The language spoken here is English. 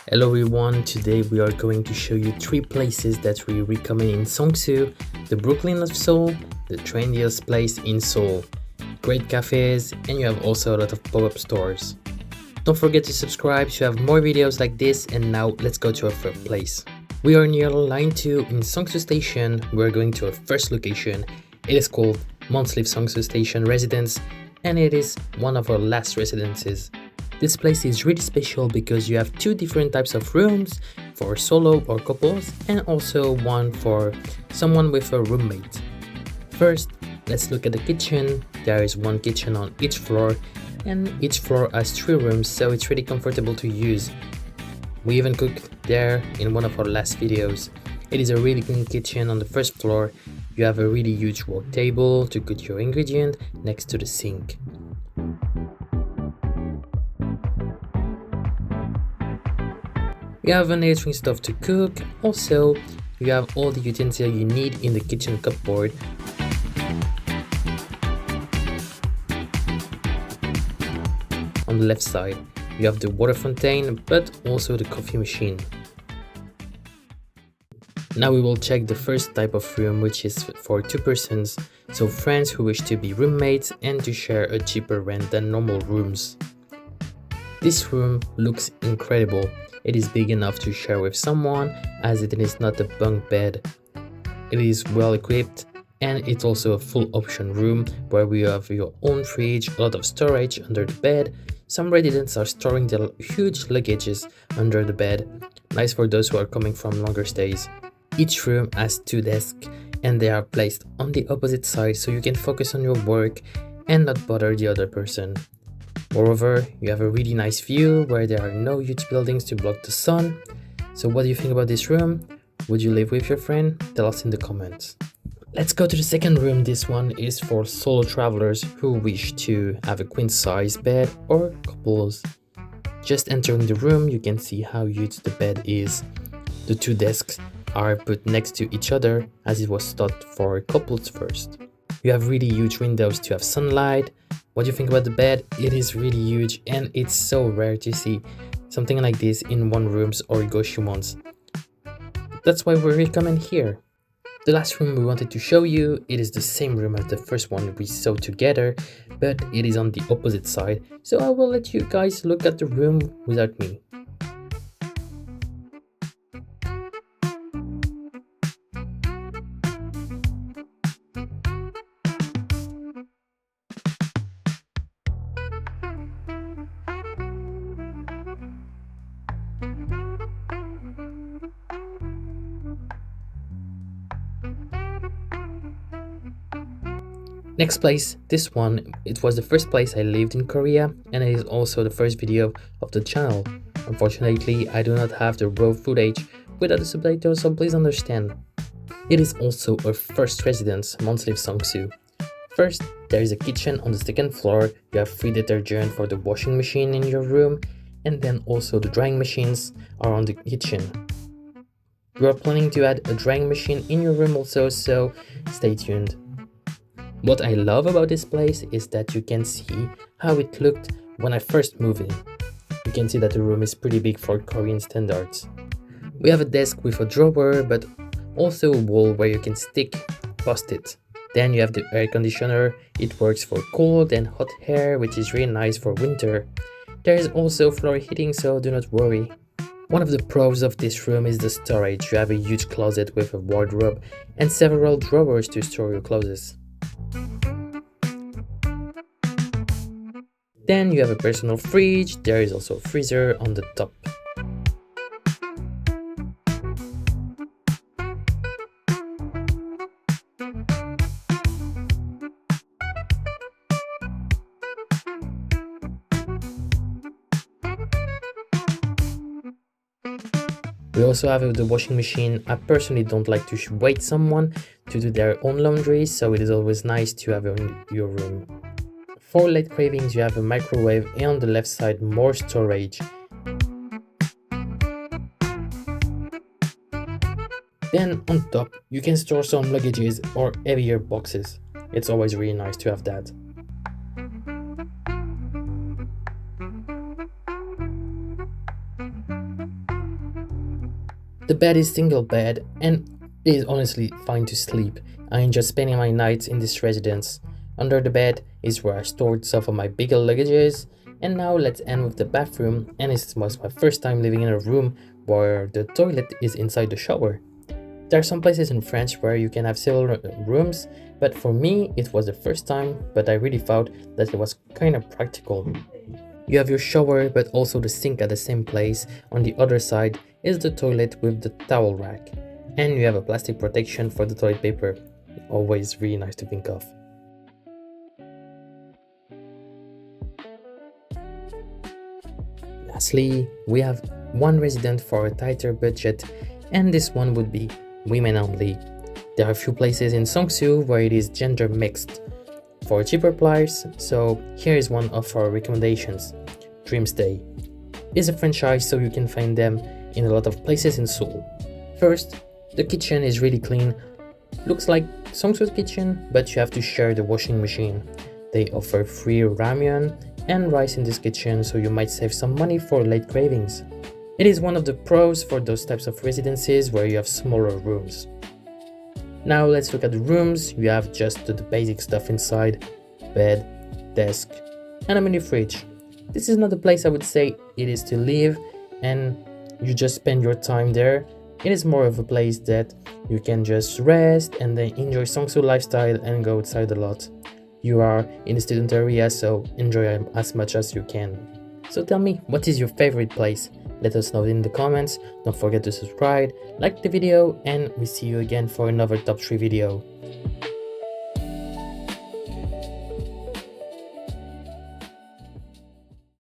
Hello everyone, today we are going to show you 3 places that we recommend in Seongsu, the Brooklyn of Seoul, the trendiest place in Seoul, great cafes, and you have also a lot of pop-up stores. Don't forget to subscribe to have more videos like this, and now let's go to our first place. We are near line 2 in Seongsu Station. We're going to our first location. It is called Monthly Seongsu Station Residence, and it is one of our last residences. This place is really special because you have 2 different types of rooms for solo or couples, and also one for someone with a roommate. First, let's look at the kitchen. There is 1 kitchen on each floor, and each floor has 3 rooms, so it's really comfortable to use. We even cooked there in one of our last videos. It is a really clean kitchen. On the first floor, you have a really huge work table to cook your ingredient next to the sink. You have an electric stove to cook. Also, you have all the utensils you need in the kitchen cupboard. On the left side, you have the water fountain, but also the coffee machine. Now we will check the first type of room, which is for 2 persons, so friends who wish to be roommates and to share a cheaper rent than normal rooms. This room looks incredible. It is big enough to share with someone, as it is not a bunk bed. It is well equipped, and it's also a full option room where we have your own fridge, a lot of storage under the bed. Some residents are storing their huge luggages under the bed, nice for those who are coming from longer stays. Each room has 2 desks, and they are placed on the opposite side so you can focus on your work and not bother the other person. Moreover, you have a really nice view where there are no huge buildings to block the sun. So what do you think about this room? Would you live with your friend? Tell us in the comments. Let's go to the second room. This one is for solo travelers who wish to have a queen size bed or couples. Just entering the room, you can see how huge the bed is. The 2 desks are put next to each other as it was thought for couples first. You have really huge windows to have sunlight. What do you think about the bed? It is really huge, and it's so rare to see something like this in one rooms or ones. That's why we recommend here. The last room we wanted to show you, it is the same room as the first one we saw together, but it is on the opposite side, so I will let you guys look at the room without me. Next place, this one, it was the first place I lived in Korea, and it is also the first video of the channel. Unfortunately, I do not have the raw footage without the subtitles, so please understand. It is also our first residence, Monthly Seongsu. First, there is a kitchen on the second floor. You have free detergent for the washing machine in your room, and then also the drying machines are on the kitchen. We are planning to add a drying machine in your room also, so stay tuned. What I love about this place is that you can see how it looked when I first moved in. You can see that the room is pretty big for Korean standards. We have a desk with a drawer, but also a wall where you can stick post-it. Then you have the air conditioner. It works for cold and hot air, which is really nice for winter. There is also floor heating, so do not worry. One of the pros of this room is the storage. You have a huge closet with a wardrobe and several drawers to store your clothes. Then you have a personal fridge. There is also a freezer on the top. We also have the washing machine. I personally don't like to wait someone to do their own laundry, so it is always nice to have in your room. For late cravings, you have a microwave, and on the left side more storage. Then on top, you can store some luggages or heavier boxes. It's always really nice to have that. The bed is single bed and it is honestly fine to sleep. I enjoy spending my nights in this residence. Under the bed is where I stored some of my bigger luggages. And now let's end with the bathroom, and it was my first time living in a room where the toilet is inside the shower. There are some places in France where you can have several rooms, but for me it was the first time, but I really thought that it was kind of practical. You have your shower but also the sink at the same place. On the other side is the toilet with the towel rack. And you have a plastic protection for the toilet paper. Always really nice to think of. Lastly, we have one resident for a tighter budget, and this one would be women only. There are a few places in Seongsu where it is gender mixed for cheaper price, so here is one of our recommendations. Dreamstay is a franchise, so you can find them in a lot of places in Seoul. First, the kitchen is really clean. Looks like Seongsu's kitchen, but you have to share the washing machine. They offer free ramyeon and rice in this kitchen, so you might save some money for late cravings. It is one of the pros for those types of residences where you have smaller rooms. Now let's look at the rooms. You have just the basic stuff inside: bed, desk, and a mini fridge. This is not a place I would say it is to live and you just spend your time there. It is more of a place that you can just rest and then enjoy Seongsu lifestyle and go outside a lot. You are in the student area, so enjoy as much as you can. So tell me, what is your favorite place? Let us know in the comments. Don't forget to subscribe, like the video, and we see you again for another top 3 video.